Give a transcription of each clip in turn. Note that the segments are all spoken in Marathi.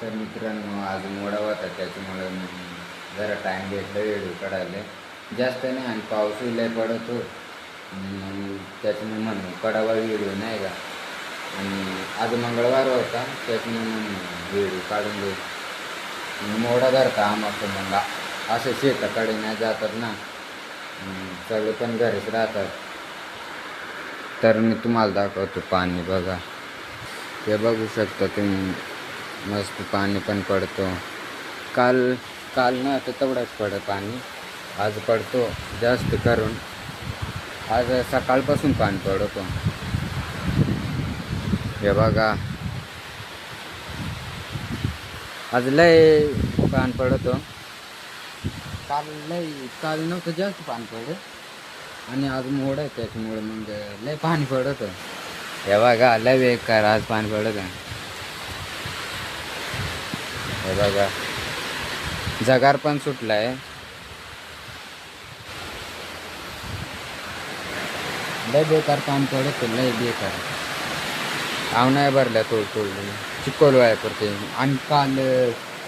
तर मित्रांनो आज मोडा होता त्याच्यामुळे जरा टाईम भेटला व्हिडिओ काढायला जास्त नाही आणि पाऊसही लय पडतो मग त्याच्यामुळे म्हणून कडावा व्हिडिओ नाही का. आणि आज मंगळवार होता त्याच्यामुळे म्हणून व्हिडिओ काढून घेऊ मोडा धरता आम्हाला मग असं शेताकडे नाही जातात ना, सगळे पण घरीच राहतात. तर मी तुम्हाला दाखवतो पाणी बघा, हे बघू शकता तुम्ही, मस्त पाणी पण पडतो. काल काल ना तर तेवढंच पडत पाणी, आज पडतो जास्त करून. आज सकाळपासून पाणी पडतो हे बघा. आज लय पाणी पडतो, काल नव्हतं जास्त पाणी पडत आणि आज मोड आहे त्याच्यामुळे मग लय पाणी पडत. हे बघा लय बेकार आज पाणी पडत. हे बघा जगार पण सुटलाय. लय बेकार पाणी पडत, लय बेकार. आव नाही भरल्या थोडं चिखल व्हाय पडते. आणि काल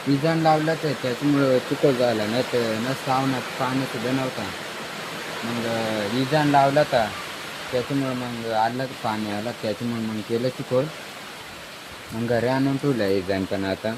विजान लावलं तर त्याच्यामुळं चिखल झाला, नाही तर नसतं आवनात पाणी सुद्धा नव्हता. मग विजान लावला तर त्याच्यामुळं मग आलं पाणी आलं त्याच्यामुळे मग केलं चिखल, मग घरी आणून ठेवलं विजान पण आता.